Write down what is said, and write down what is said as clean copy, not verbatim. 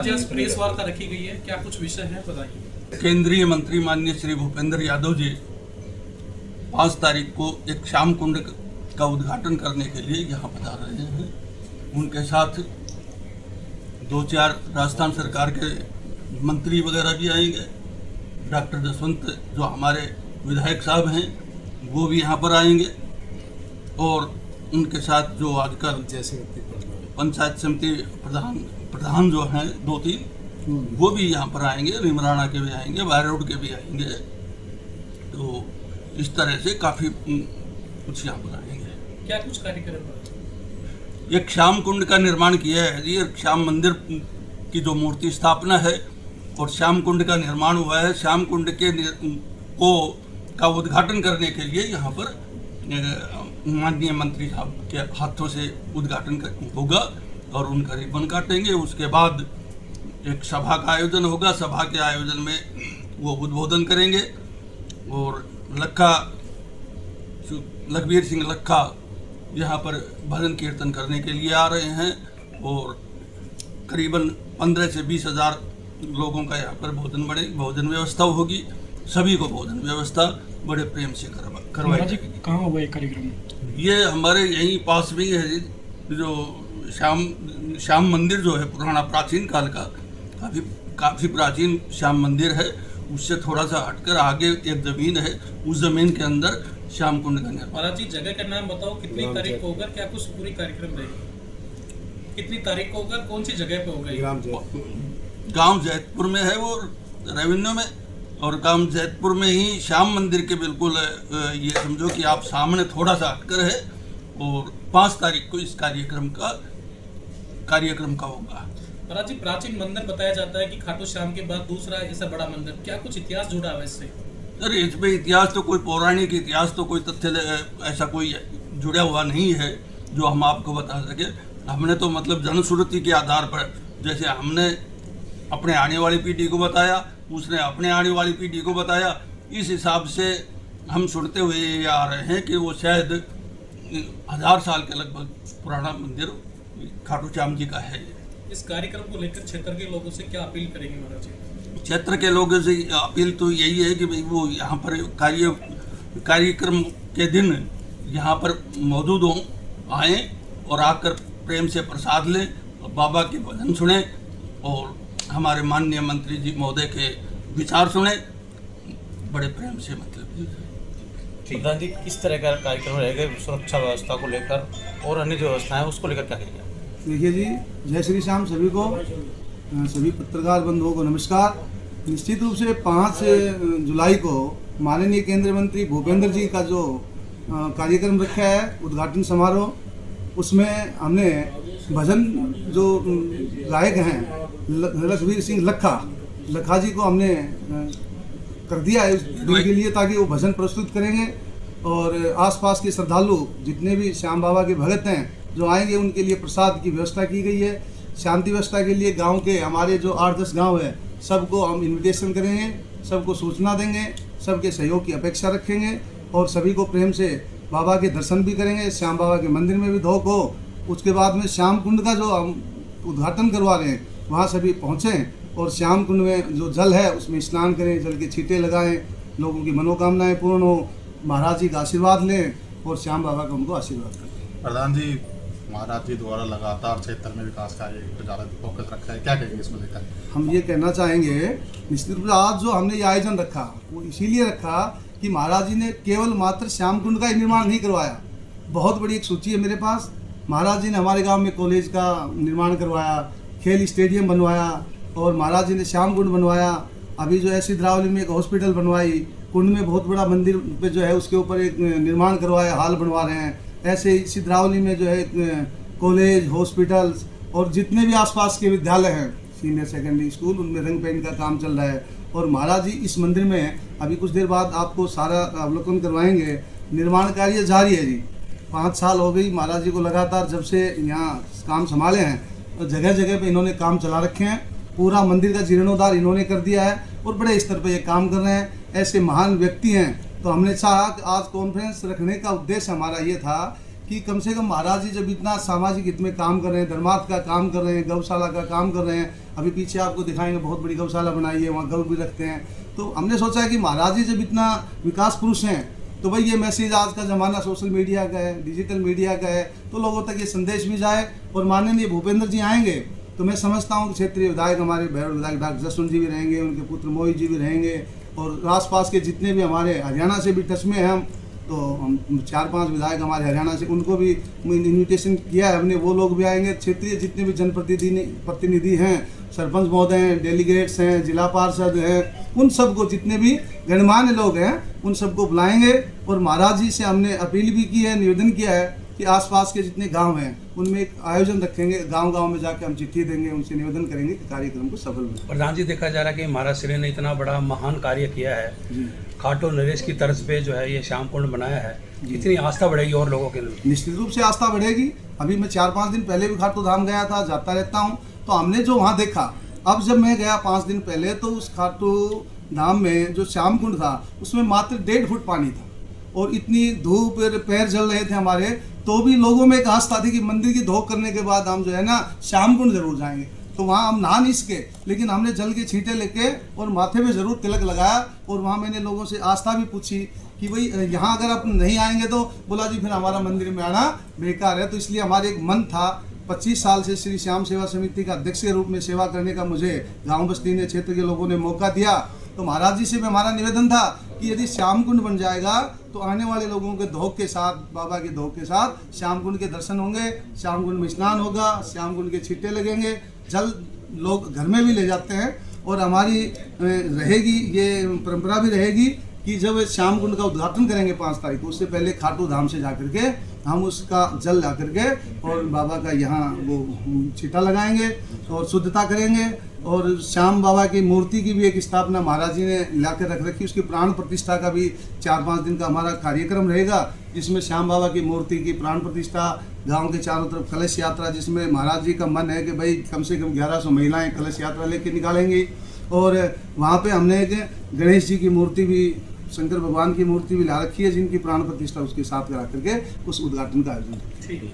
आज प्रेस वार्ता रखी गई है, क्या कुछ विषय है बताइए। केंद्रीय मंत्री माननीय श्री भूपेंद्र यादव जी 5 तारीख को एक श्याम कुंड का उद्घाटन करने के लिए यहाँ पधार रहे हैं। उनके साथ 2-4 राजस्थान सरकार के मंत्री वगैरह भी आएंगे। डॉक्टर जसवंत जो हमारे विधायक साहब हैं वो भी यहाँ पर आएंगे और उनके साथ जो आजकल पंचायत समिति प्रधान जो हैं 2-3 वो भी यहाँ पर आएंगे। निमराना के भी आएंगे, बायरोड के भी आएंगे। तो इस तरह से काफ़ी कुछ यहाँ पर आएंगे। क्या कुछ कार्यक्रम? एक श्याम कुंड का निर्माण किया है जी। एक श्याम मंदिर की जो मूर्ति स्थापना है और श्याम कुंड का निर्माण हुआ है। श्याम कुंड के का उद्घाटन करने के लिए यहाँ पर माननीय मंत्री साहब के हाथों से उद्घाटन होगा और उनका रिबन काटेंगे। उसके बाद एक सभा का आयोजन होगा। सभा के आयोजन में वो उद्बोधन करेंगे और लखबीर सिंह लखा यहाँ पर भजन कीर्तन करने के लिए आ रहे हैं और करीबन 15 से 20 हज़ार लोगों का यहाँ पर भोजन व्यवस्था होगी। सभी को भोजन व्यवस्था बड़े प्रेम से करवाई जाएगी। कहाँ होगा ये कार्यक्रम? ये हमारे यहीं पास में ही है जी। जो श्याम मंदिर जो है पुराना प्राचीन काल का काफ़ी प्राचीन श्याम मंदिर है। उससे थोड़ा सा हटकर आगे एक ज़मीन है, उस ज़मीन के अंदर श्याम कुंड का निर्माण। महाराज जी जगह का नाम बताओ, कितनी तारीख को होगा, क्या कुछ पूरी कार्यक्रम रहेगी? कितनी तारीख को होगा, कौन सी जगह पे होगा? गांव जैतपुर में है वो, रेवेन्यू में। और गांव जैतपुर में ही श्याम मंदिर के बिल्कुल ये समझो कि आप सामने थोड़ा सा हटकर है। और 5 तारीख को इस कार्यक्रम का होगा। महाराज जी प्राचीन मंदिर बताया जाता है कि खाटू श्याम के बाद दूसरा ऐसा बड़ा मंदिर, क्या कुछ इतिहास जुड़ा हुआ इससे? अरे इसमें इतिहास तो कोई पौराणिक इतिहास तो कोई तथ्य ऐसा कोई जुड़ा हुआ नहीं है जो हम आपको बता सके। हमने तो मतलब जनश्रुति के आधार पर, जैसे हमने अपने आने वाली पीढ़ी को बताया, उसने अपने आने वाली पीढ़ी को बताया, इस हिसाब से हम सुनते हुए आ रहे हैं कि वो शायद 1000 साल के लगभग पुराना मंदिर खाटू श्याम जी का है। इस कार्यक्रम को लेकर क्षेत्र के लोगों से क्या अपील करेंगे महाराज जी? क्षेत्र के लोगों से अपील तो यही है कि भाई वो यहाँ पर कार्यक्रम के दिन यहाँ पर मौजूद हों, आएँ और आकर प्रेम से प्रसाद लें और बाबा के भजन सुने और हमारे माननीय मंत्री जी महोदय के विचार सुने बड़े प्रेम से। मतलब प्रधान जी किस तरह का कार्यक्रम रहेगा सुरक्षा व्यवस्था को लेकर और अन्य जो व्यवस्थाएं उसको लेकर क्या करेंगे? देखिए जी, जय श्री श्याम सभी को, सभी पत्रकार बंधुओं को नमस्कार। निश्चित रूप से 5 जुलाई को माननीय केंद्रीय मंत्री भूपेंद्र जी का जो कार्यक्रम रखा है उद्घाटन समारोह, उसमें हमने भजन जो गायक हैं लखबीर सिंह लखा जी को हमने कर दिया है उस दिन के लिए, ताकि वो भजन प्रस्तुत करेंगे और आसपास के श्रद्धालु जितने भी श्याम बाबा के भगत हैं जो आएंगे उनके लिए प्रसाद की व्यवस्था की गई है। शांति व्यवस्था के लिए गांव के हमारे जो 8-10 गांव है सबको हम इनविटेशन करेंगे, सबको सूचना देंगे, सबके सहयोग की अपेक्षा रखेंगे और सभी को प्रेम से बाबा के दर्शन भी करेंगे। श्याम बाबा के मंदिर में भी धोख हो। उसके बाद में श्याम कुंड का जो हम उद्घाटन करवा रहे हैं वहाँ सभी पहुँचें और श्याम कुंड में जो जल है उसमें स्नान करें, जल के छींटे लगाएं, लोगों की मनोकामनाएं पूर्ण हो, महाराज जी का आशीर्वाद लें और श्याम बाबा का उनको आशीर्वाद करें। प्रधान जी, महाराज जी द्वारा लगातार क्षेत्र में विकास कार्य पर ज़्यादा फोकस रखा है, क्या कहेंगे इसको लेकर? हम ये कहना चाहेंगे निश्चित रूप से आज जो हमने ये आयोजन रखा वो इसीलिए रखा कि महाराज जी ने केवल मात्र श्याम कुंड का ही निर्माण नहीं करवाया। बहुत बड़ी एक सूची है मेरे पास। महाराज जी ने हमारे गांव में कॉलेज का निर्माण करवाया, खेल स्टेडियम बनवाया और महाराज जी ने श्याम कुंड बनवाया। अभी जो है सिद्धरावली में एक हॉस्पिटल बनवाई, कुंड में बहुत बड़ा मंदिर पे जो है उसके ऊपर एक निर्माण करवाया, हाल बनवा रहे हैं। ऐसे ही सिद्धरावली में जो है कॉलेज, हॉस्पिटल्स और जितने भी आसपास के विद्यालय हैं, सीनियर सेकेंडरी स्कूल, उनमें रंग पेंट का काम चल रहा है। और महाराज जी इस मंदिर में अभी कुछ देर बाद आपको सारा अवलोकन करवाएंगे। निर्माण कार्य जारी है जी। 5 साल हो गई महाराज जी को लगातार जब से यहाँ काम संभाले हैं और जगह जगह पे इन्होंने काम चला रखे हैं। पूरा मंदिर का जीर्णोद्धार इन्होंने कर दिया है और बड़े स्तर पर ये काम कर रहे हैं। ऐसे महान व्यक्ति हैं तो हमने चाहा कि आज कॉन्फ्रेंस रखने का उद्देश्य हमारा ये था कि कम से कम महाराज जी जब इतना सामाजिक हित में काम कर रहे हैं, धर्मार्थ का काम कर रहे हैं, गौशाला का काम कर रहे हैं, अभी पीछे आपको दिखाएंगे बहुत बड़ी गौशाला बनाई है, वहाँ गौ भी रखते हैं। तो हमने सोचा है कि महाराज जी जब इतना विकास पुरुष हैं तो भाई ये मैसेज, आज का ज़माना सोशल मीडिया का है, डिजिटल मीडिया का है, तो लोगों तक ये संदेश भी जाए। और माननीय भूपेंद्र जी आएंगे तो मैं समझता हूँ कि क्षेत्रीय विधायक हमारे भैरव विधायक डॉक्टर जसवंत जी भी रहेंगे, उनके पुत्र मोहित जी भी रहेंगे, और आसपास के जितने भी हमारे हरियाणा से भी टच में हैं हम, तो हम 4-5 विधायक हमारे हरियाणा से, उनको भी इन्विटेशन किया है हमने, वो लोग भी आएंगे। क्षेत्रीय जितने भी जनप्रतिनिधि हैं, सरपंच महोदय हैं, डेलीगेट्स हैं, जिला पार्षद हैं, उन सबको, जितने भी गणमान्य लोग हैं उन सबको बुलाएंगे। और महाराज जी से हमने अपील भी की है, निवेदन किया है कि आसपास के जितने गांव हैं उनमें एक आयोजन रखेंगे, गांव-गांव में जाकर हम चिट्ठी देंगे, उनसे निवेदन करेंगे कि कार्यक्रम को सफल बनाएं। प्रधान जी, देखा जा रहा है कि महाराज श्री ने इतना बड़ा महान कार्य किया है, खाटू नरेश की तर्ज पे जो है ये श्याम कुंड बनाया है, इतनी आस्था बढ़ेगी और लोगों के लिए? निश्चित रूप से आस्था बढ़ेगी। अभी मैं 4-5 दिन पहले भी खाटू धाम गया था, जाता रहता हूँ, तो हमने जो वहाँ देखा, अब जब मैं गया 5 दिन पहले तो उस खाटू धाम में जो श्याम कुंड था उसमें मात्र 1.5 फुट पानी था, और इतनी धूप, पैर जल रहे थे हमारे, तो भी लोगों में एक आस्था थी कि मंदिर की धोख करने के बाद हम जो है ना श्याम कुंड जरूर जाएंगे। तो वहाँ हम नहा नहीं सके, लेकिन हमने जल के छींटे लेके और माथे पे जरूर तिलक लगाया, और वहाँ मैंने लोगों से आस्था भी पूछी कि भाई यहाँ अगर आप नहीं आएंगे तो बोला जी फिर हमारा मंदिर में आना बेकार है। तो इसलिए हमारे एक मन था, 25 साल से श्री श्याम सेवा समिति का अध्यक्ष के रूप में सेवा करने का मुझे गाँव बस्ती ने, क्षेत्र के लोगों ने मौका दिया। तो महाराज जी से भी हमारा निवेदन था कि यदि श्याम कुंड बन जाएगा तो आने वाले लोगों के धोख के साथ, बाबा के धोख के साथ श्याम कुंड के दर्शन होंगे, श्याम कुंड में स्नान होगा, श्याम कुंड के छींटे लगेंगे, जल लोग घर में भी ले जाते हैं, और हमारी रहेगी ये परंपरा भी रहेगी कि जब श्याम कुंड का उद्घाटन करेंगे 5 तारीख को, उससे पहले खाटू धाम से जा करके हम उसका जल ला करके और बाबा का यहाँ वो छींटा लगाएंगे और शुद्धता करेंगे। और श्याम बाबा की मूर्ति की भी एक स्थापना महाराज जी ने ला कर रख रखी, उसकी प्राण प्रतिष्ठा का भी 4-5 दिन का हमारा कार्यक्रम रहेगा, जिसमें श्याम बाबा की मूर्ति की प्राण प्रतिष्ठा, गांव के चारों तरफ कलश यात्रा, जिसमें महाराज जी का मन है कि भाई कम से कम 1100 महिलाएं कलश यात्रा लेके निकालेंगी। और वहाँ पे हमने एक गणेश जी की मूर्ति भी, शंकर भगवान की मूर्ति भी ला रखी है, जिनकी प्राण प्रतिष्ठा उसके साथ करा करके उस उद्घाटन का आयोजन। ठीक है।